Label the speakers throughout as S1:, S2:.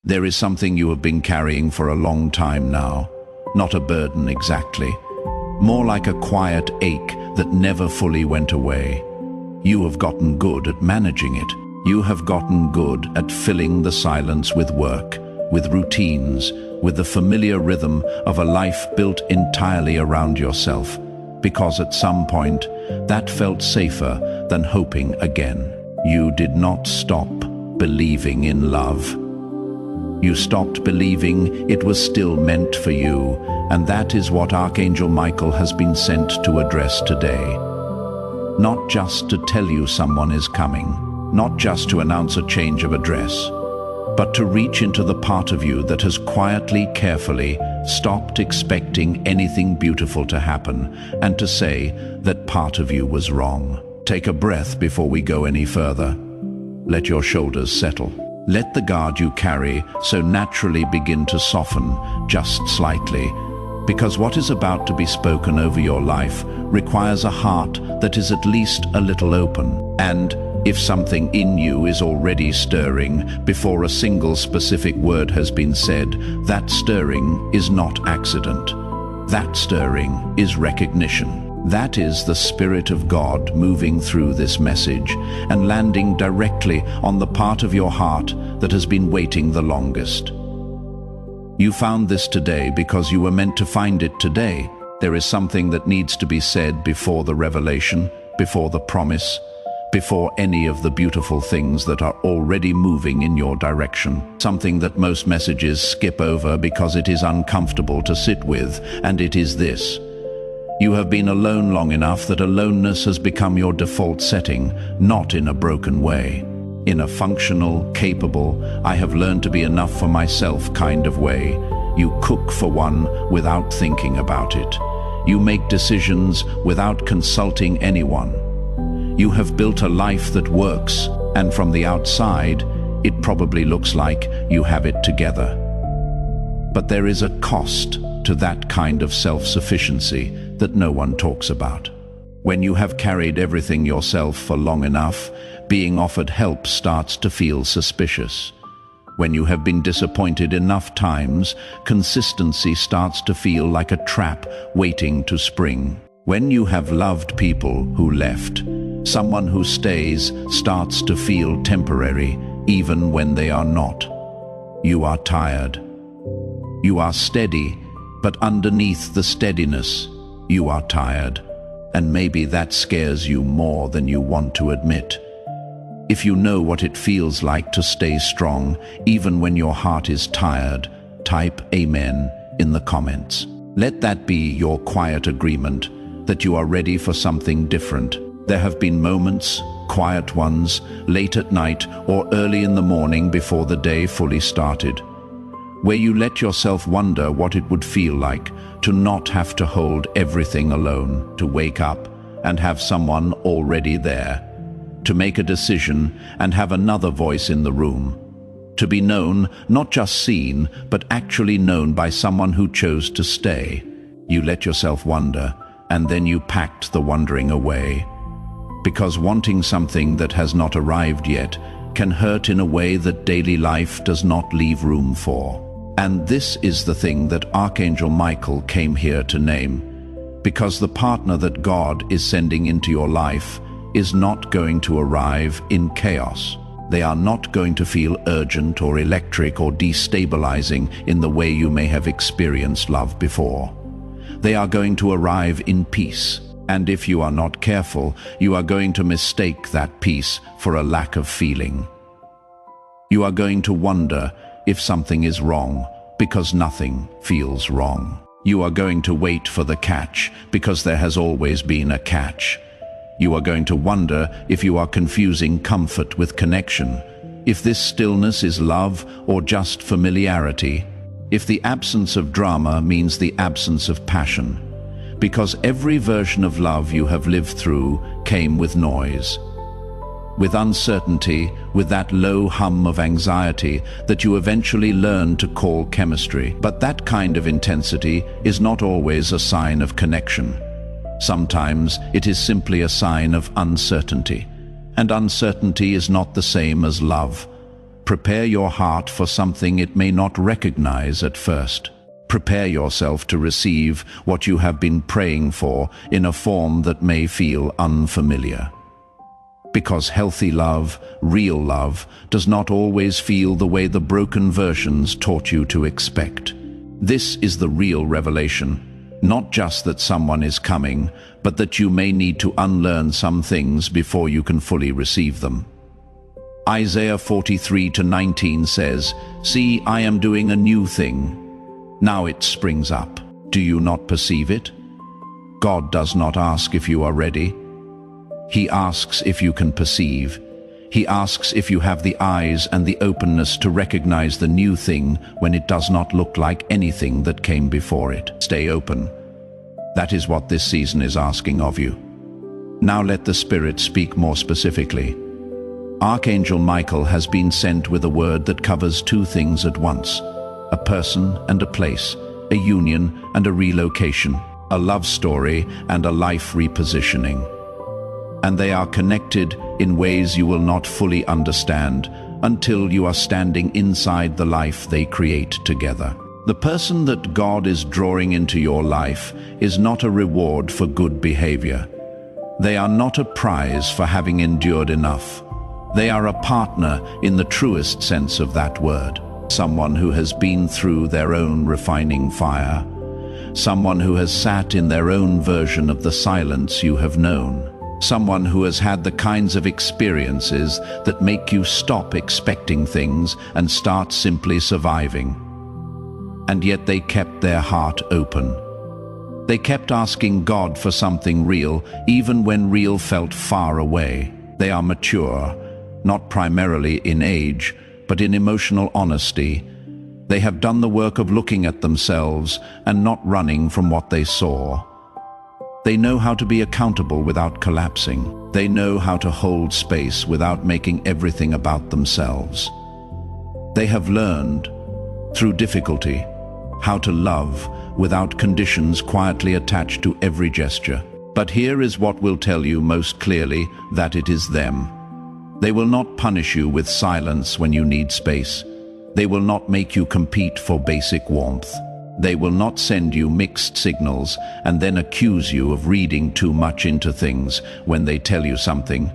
S1: There is something you have been carrying for a long time now. Not a burden exactly. More like a quiet ache that never fully went away. You have gotten good at managing it. You have gotten good at filling the silence with work, with routines, with the familiar rhythm of a life built entirely around yourself. Because at some point, that felt safer than hoping again. You did not stop believing in love. You stopped believing it was still meant for you, and that is what Archangel Michael has been sent to address today. Not just to tell you someone is coming, not just to announce a change of address, but to reach into the part of you that has quietly, carefully stopped expecting anything beautiful to happen, and to say that part of you was wrong. Take a breath before we go any further. Let your shoulders settle. Let the guard you carry so naturally begin to soften, just slightly, because what is about to be spoken over your life requires a heart that is at least a little open. And if something in you is already stirring before a single specific word has been said, that stirring is not accident. That stirring is recognition. That is the Spirit of God moving through this message and landing directly on the part of your heart that has been waiting the longest. You found this today because you were meant to find it today. There is something that needs to be said before the revelation, before the promise, before any of the beautiful things that are already moving in your direction. Something that most messages skip over because it is uncomfortable to sit with, and it is this. You have been alone long enough that aloneness has become your default setting, not in a broken way. In a functional, capable, I have learned to be enough for myself kind of way. You cook for one without thinking about it. You make decisions without consulting anyone. You have built a life that works, and from the outside, it probably looks like you have it together. But there is a cost to that kind of self-sufficiency that no one talks about. When you have carried everything yourself for long enough, being offered help starts to feel suspicious. When you have been disappointed enough times, consistency starts to feel like a trap waiting to spring. When you have loved people who left, someone who stays starts to feel temporary, even when they are not. You are tired. You are steady, but underneath the steadiness, you are tired. And maybe that scares you more than you want to admit. If you know what it feels like to stay strong, even when your heart is tired, type Amen in the comments. Let that be your quiet agreement that you are ready for something different. There have been moments, quiet ones, late at night or early in the morning before the day fully started, where you let yourself wonder what it would feel like to not have to hold everything alone, to wake up and have someone already there, to make a decision and have another voice in the room, to be known, not just seen, but actually known by someone who chose to stay. You let yourself wonder, and then you packed the wondering away. Because wanting something that has not arrived yet can hurt in a way that daily life does not leave room for. And this is the thing that Archangel Michael came here to name, because the partner that God is sending into your life is not going to arrive in chaos. They are not going to feel urgent or electric or destabilizing in the way you may have experienced love before. They are going to arrive in peace, and if you are not careful, you are going to mistake that peace for a lack of feeling. You are going to wonder if something is wrong, because nothing feels wrong. You are going to wait for the catch, because there has always been a catch. You are going to wonder if you are confusing comfort with connection, if this stillness is love or just familiarity, if the absence of drama means the absence of passion, because every version of love you have lived through came with noise, with uncertainty, with that low hum of anxiety that you eventually learn to call chemistry. But that kind of intensity is not always a sign of connection. Sometimes it is simply a sign of uncertainty. And uncertainty is not the same as love, Prepare your heart for something it may not recognize at first. Prepare yourself to receive what you have been praying for in a form that may feel unfamiliar. Because healthy love, real love, does not always feel the way the broken versions taught you to expect. This is the real revelation, not just that someone is coming, but that you may need to unlearn some things before you can fully receive them. Isaiah 43:19 says, "See, I am doing a new thing. Now it springs up. Do you not perceive it?" God does not ask if you are ready. He asks if you can perceive. He asks if you have the eyes and the openness to recognize the new thing when it does not look like anything that came before it. Stay open. That is what this season is asking of you. Now let the Spirit speak more specifically. Archangel Michael has been sent with a word that covers two things at once: a person and a place, a union and a relocation, a love story and a life repositioning. And they are connected in ways you will not fully understand until you are standing inside the life they create together. The person that God is drawing into your life is not a reward for good behavior. They are not a prize for having endured enough. They are a partner in the truest sense of that word. Someone who has been through their own refining fire. Someone who has sat in their own version of the silence you have known. Someone who has had the kinds of experiences that make you stop expecting things and start simply surviving. And yet they kept their heart open. They kept asking God for something real, even when real felt far away. They are mature, not primarily in age, but in emotional honesty. They have done the work of looking at themselves and not running from what they saw. They know how to be accountable without collapsing. They know how to hold space without making everything about themselves. They have learned, through difficulty, how to love without conditions quietly attached to every gesture. But here is what will tell you most clearly that it is them. They will not punish you with silence when you need space. They will not make you compete for basic warmth. They will not send you mixed signals and then accuse you of reading too much into things when they tell you something.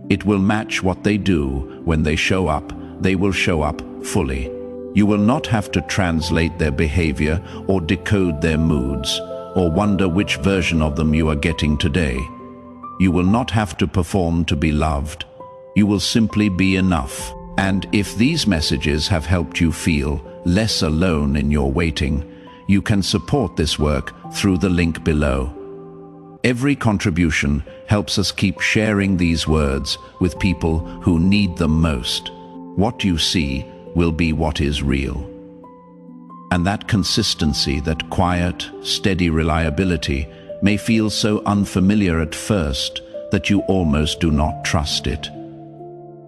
S1: It will match what they do. When they show up, they will show up fully. You will not have to translate their behavior or decode their moods or wonder which version of them you are getting today. You will not have to perform to be loved. You will simply be enough. And if these messages have helped you feel less alone in your waiting, you can support this work through the link below. Every contribution helps us keep sharing these words with people who need them most. What you see will be what is real. And that consistency, that quiet, steady reliability, may feel so unfamiliar at first that you almost do not trust it.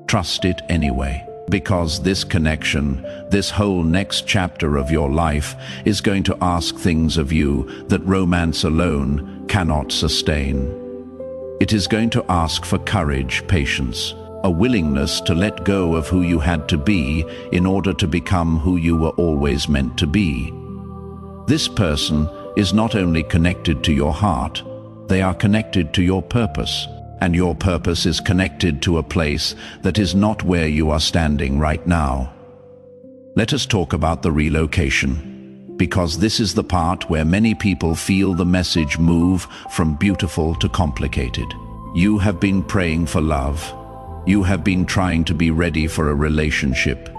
S1: Trust it anyway. Because this connection, this whole next chapter of your life, is going to ask things of you that romance alone cannot sustain. It is going to ask for courage, patience, a willingness to let go of who you had to be in order to become who you were always meant to be. This person is not only connected to your heart, they are connected to your purpose. And your purpose is connected to a place that is not where you are standing right now. Let us talk about the relocation, because this is the part where many people feel the message move from beautiful to complicated. You have been praying for love. You have been trying to be ready for a relationship,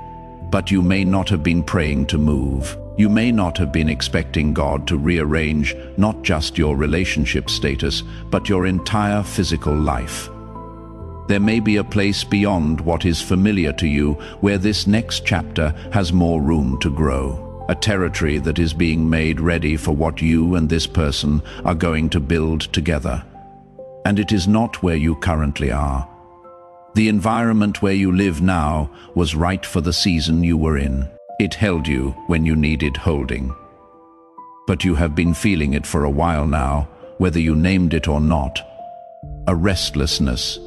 S1: but you may not have been praying to move. You may not have been expecting God to rearrange not just your relationship status, but your entire physical life. There may be a place beyond what is familiar to you where this next chapter has more room to grow. A territory that is being made ready for what you and this person are going to build together. And it is not where you currently are. The environment where you live now was right for the season you were in. It held you when you needed holding. But you have been feeling it for a while now, whether you named it or not. A restlessness,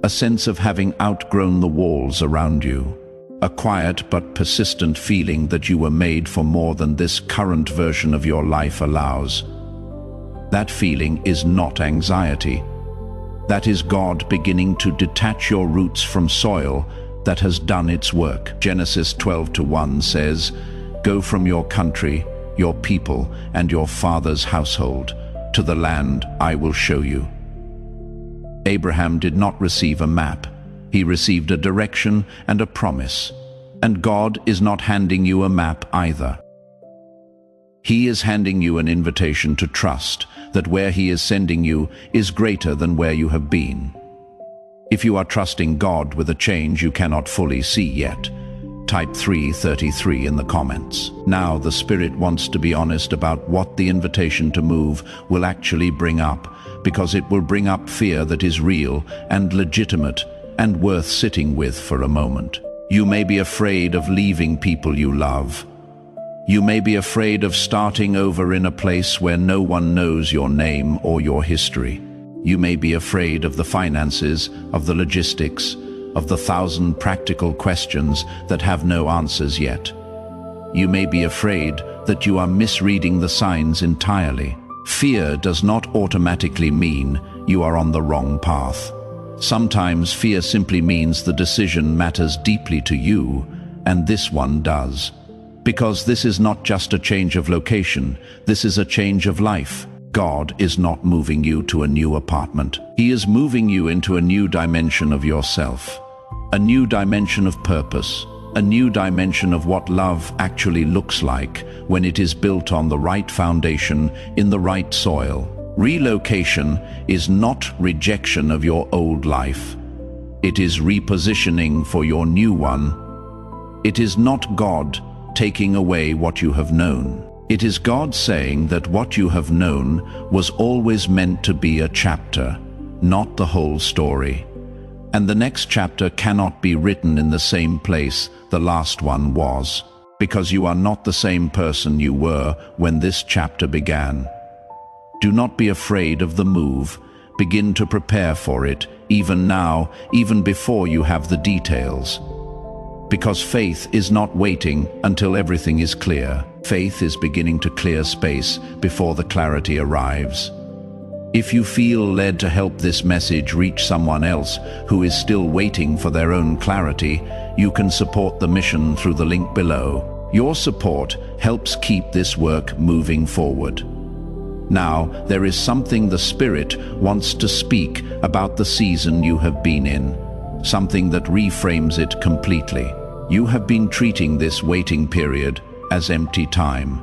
S1: a sense of having outgrown the walls around you, a quiet but persistent feeling that you were made for more than this current version of your life allows. That feeling is not anxiety. That is God beginning to detach your roots from soil that has done its work. Genesis 12:1 says, "Go from your country, your people, and your father's household, to the land I will show you." Abraham did not receive a map. He received a direction and a promise. And God is not handing you a map either. He is handing you an invitation to trust that where He is sending you is greater than where you have been. If you are trusting God with a change you cannot fully see yet, type 333 in the comments. Now the Spirit wants to be honest about what the invitation to move will actually bring up, because it will bring up fear that is real and legitimate and worth sitting with for a moment. You may be afraid of leaving people you love. You may be afraid of starting over in a place where no one knows your name or your history. You may be afraid of the finances, of the logistics, of the 1,000 practical questions that have no answers yet. You may be afraid that you are misreading the signs entirely. Fear does not automatically mean you are on the wrong path. Sometimes fear simply means the decision matters deeply to you, and this one does. Because this is not just a change of location, this is a change of life. God is not moving you to a new apartment. He is moving you into a new dimension of yourself. A new dimension of purpose. A new dimension of what love actually looks like when it is built on the right foundation, in the right soil. Relocation is not rejection of your old life. It is repositioning for your new one. It is not God taking away what you have known. It is God saying that what you have known was always meant to be a chapter, not the whole story. And the next chapter cannot be written in the same place the last one was, because you are not the same person you were when this chapter began. Do not be afraid of the move. Begin to prepare for it, even now, even before you have the details. Because faith is not waiting until everything is clear. Faith is beginning to clear space before the clarity arrives. If you feel led to help this message reach someone else who is still waiting for their own clarity, you can support the mission through the link below. Your support helps keep this work moving forward. Now, there is something the Spirit wants to speak about the season you have been in, something that reframes it completely. You have been treating this waiting period as empty time,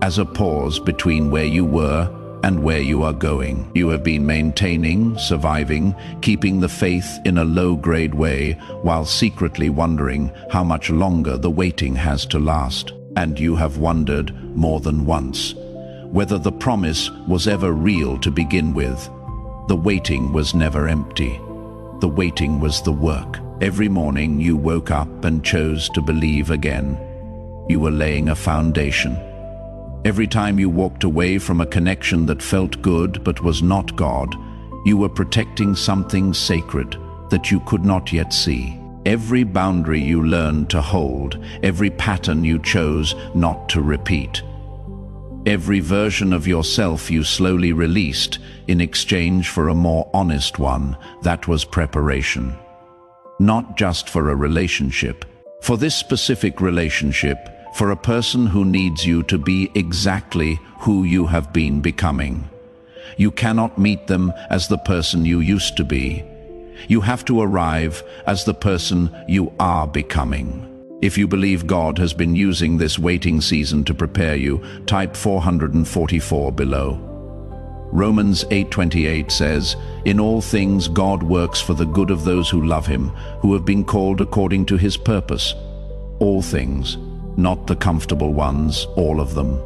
S1: as a pause between where you were and where you are going. You have been maintaining, surviving, keeping the faith in a low-grade way, while secretly wondering how much longer the waiting has to last. And you have wondered more than once whether the promise was ever real to begin with. The waiting was never empty. The waiting was the work. Every morning you woke up and chose to believe again. You were laying a foundation. Every time you walked away from a connection that felt good but was not God, you were protecting something sacred that you could not yet see. Every boundary you learned to hold, every pattern you chose not to repeat, every version of yourself you slowly released in exchange for a more honest one, that was preparation. Not just for a relationship. For this specific relationship, for a person who needs you to be exactly who you have been becoming. You cannot meet them as the person you used to be. You have to arrive as the person you are becoming. If you believe God has been using this waiting season to prepare you, type 444 below. Romans 8:28 says, "In all things God works for the good of those who love Him, who have been called according to His purpose." All things, not the comfortable ones, all of them.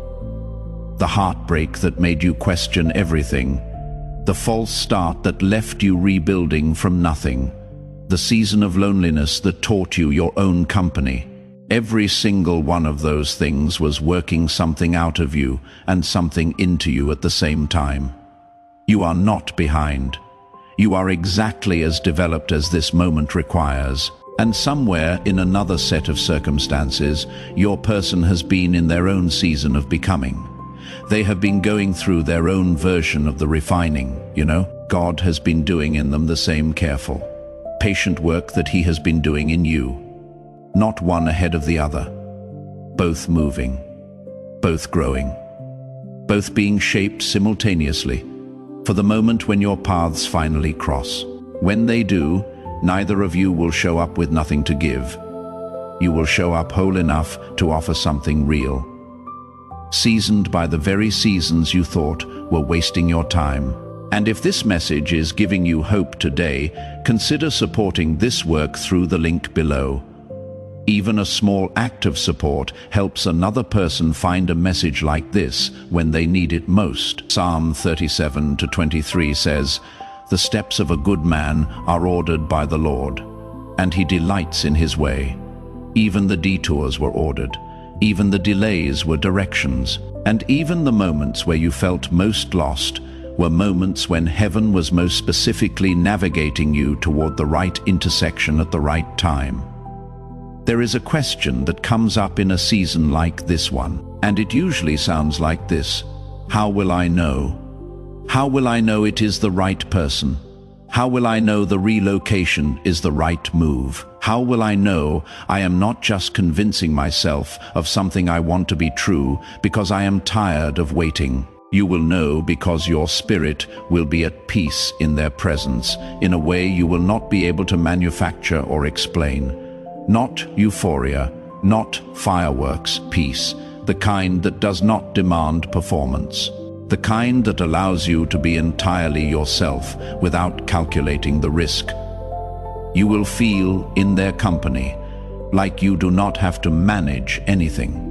S1: The heartbreak that made you question everything. The false start that left you rebuilding from nothing. The season of loneliness that taught you your own company. Every single one of those things was working something out of you and something into you at the same time. You are not behind. You are exactly as developed as this moment requires. And somewhere in another set of circumstances, your person has been in their own season of becoming. They have been going through their own version of the refining, God has been doing in them the same careful, patient work that He has been doing in you. Not one ahead of the other. Both moving, both growing, both being shaped simultaneously for the moment when your paths finally cross. When they do, neither of you will show up with nothing to give. You will show up whole enough to offer something real, seasoned by the very seasons you thought were wasting your time. And if this message is giving you hope today, consider supporting this work through the link below. Even a small act of support helps another person find a message like this when they need it most. Psalm 37:23 says, "The steps of a good man are ordered by the Lord, and He delights in His way." Even the detours were ordered. Even the delays were directions. And even the moments where you felt most lost were moments when heaven was most specifically navigating you toward the right intersection at the right time. There is a question that comes up in a season like this one, and it usually sounds like this: how will I know? How will I know it is the right person? How will I know the relocation is the right move? How will I know I am not just convincing myself of something I want to be true because I am tired of waiting? You will know because your spirit will be at peace in their presence in a way you will not be able to manufacture or explain. Not euphoria, not fireworks, peace, the kind that does not demand performance. The kind that allows you to be entirely yourself without calculating the risk. You will feel in their company like you do not have to manage anything.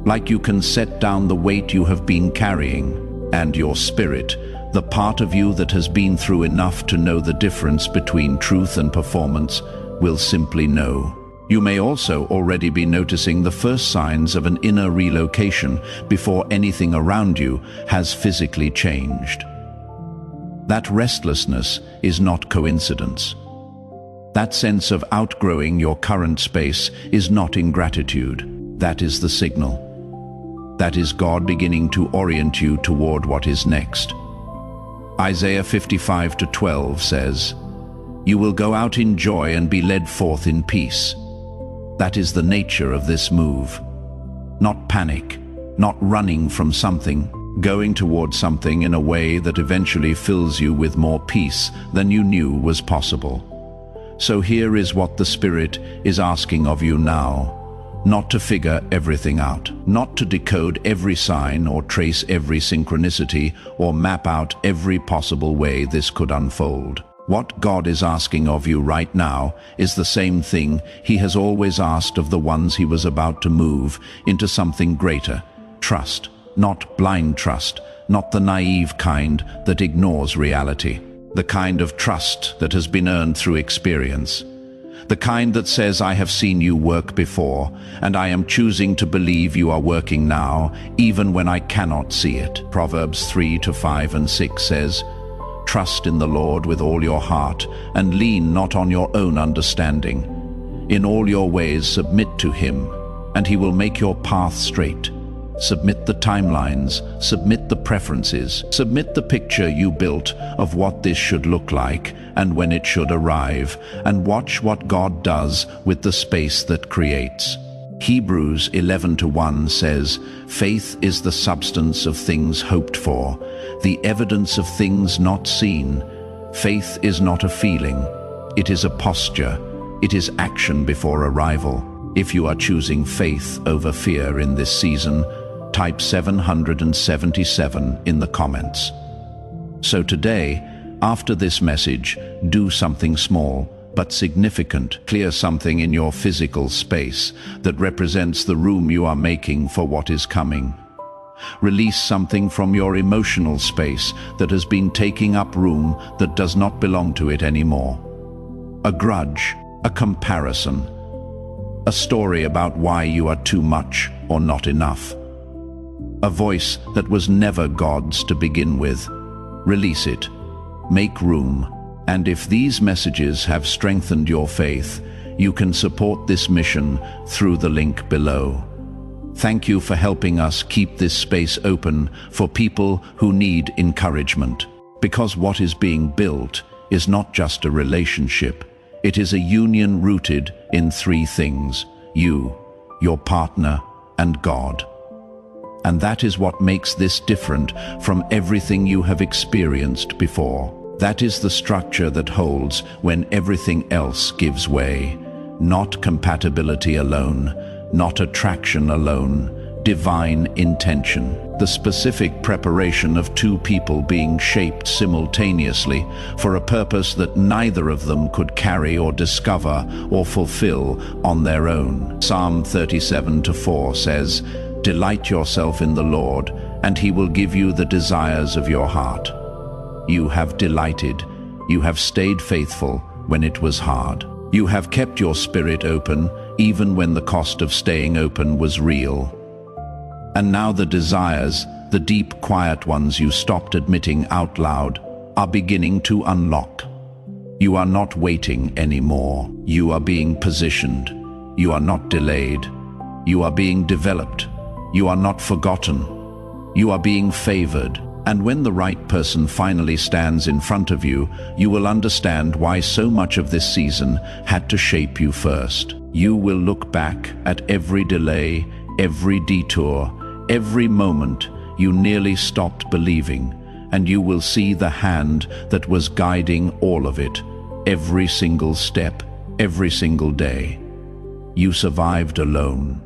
S1: Like you can set down the weight you have been carrying, and your spirit, the part of you that has been through enough to know the difference between truth and performance, will simply know. You may also already be noticing the first signs of an inner relocation before anything around you has physically changed. That restlessness is not coincidence. That sense of outgrowing your current space is not ingratitude. That is the signal. That is God beginning to orient you toward what is next. Isaiah 55:12 says, "You will go out in joy and be led forth in peace." That is the nature of this move. Not panic, not running from something, going towards something in a way that eventually fills you with more peace than you knew was possible. So here is what the Spirit is asking of you now. Not to figure everything out, not to decode every sign or trace every synchronicity or map out every possible way this could unfold. What God is asking of you right now is the same thing He has always asked of the ones He was about to move into something greater. Trust, not blind trust, not the naive kind that ignores reality. The kind of trust that has been earned through experience. The kind that says, "I have seen you work before, and I am choosing to believe you are working now, even when I cannot see it." Proverbs 3:5-6 says, "Trust in the Lord with all your heart, and lean not on your own understanding. In all your ways submit to Him, and He will make your path straight." Submit the timelines, submit the preferences, submit the picture you built of what this should look like and when it should arrive, and watch what God does with the space that creates. Hebrews 11:1 says, "Faith is the substance of things hoped for, the evidence of things not seen." Faith is not a feeling, it is a posture, it is action before arrival. If you are choosing faith over fear in this season, type 777 in the comments. So today, after this message, do something small but significant. Clear something in your physical space that represents the room you are making for what is coming. Release something from your emotional space that has been taking up room that does not belong to it anymore. A grudge, a comparison, a story about why you are too much or not enough. A voice that was never God's to begin with. Release it. Make room. And if these messages have strengthened your faith, You can support this mission through the link below. Thank you for helping us keep this space open for people who need encouragement. Because what is being built is not just a relationship, it is a union rooted in three things: you, your partner, and God. And that is what makes this different from everything you have experienced before. That is the structure that holds when everything else gives way. Not compatibility alone, not attraction alone, divine intention. The specific preparation of two people being shaped simultaneously for a purpose that neither of them could carry or discover or fulfill on their own. Psalm 37:4 says, "Delight yourself in the Lord, and he will give you the desires of your heart." You have delighted. You have stayed faithful when it was hard. You have kept your spirit open, even when the cost of staying open was real. And now the desires, the deep, quiet ones you stopped admitting out loud, are beginning to unlock. You are not waiting anymore. You are being positioned. You are not delayed. You are being developed. You are not forgotten. You are being favored. And when the right person finally stands in front of you, you will understand why so much of this season had to shape you first. You will look back at every delay, every detour, every moment you nearly stopped believing, and you will see the hand that was guiding all of it, every single step, every single day. You survived alone.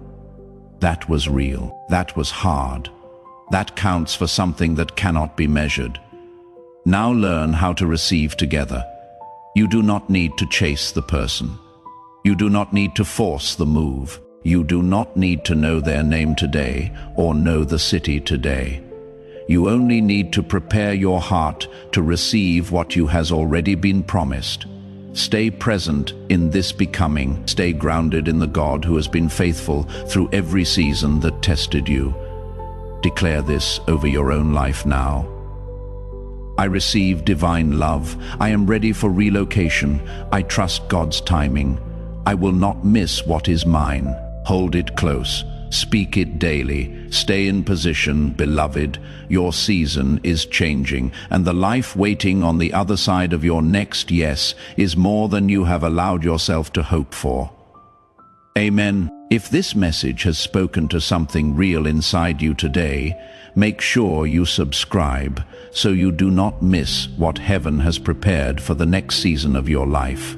S1: That was real. That was hard. That counts for something that cannot be measured. Now learn how to receive together. You do not need to chase the person. You do not need to force the move. You do not need to know their name today or know the city today. You only need to prepare your heart to receive what you has already been promised. Stay present in this becoming. Stay grounded in the God who has been faithful through every season that tested you. Declare this over your own life now. I receive divine love. I am ready for relocation. I trust God's timing. I will not miss what is mine. Hold it close. Speak it daily. Stay in position, beloved. Your season is changing, and the life waiting on the other side of your next yes is more than you have allowed yourself to hope for. Amen. If this message has spoken to something real inside you today, make sure you subscribe so you do not miss what heaven has prepared for the next season of your life.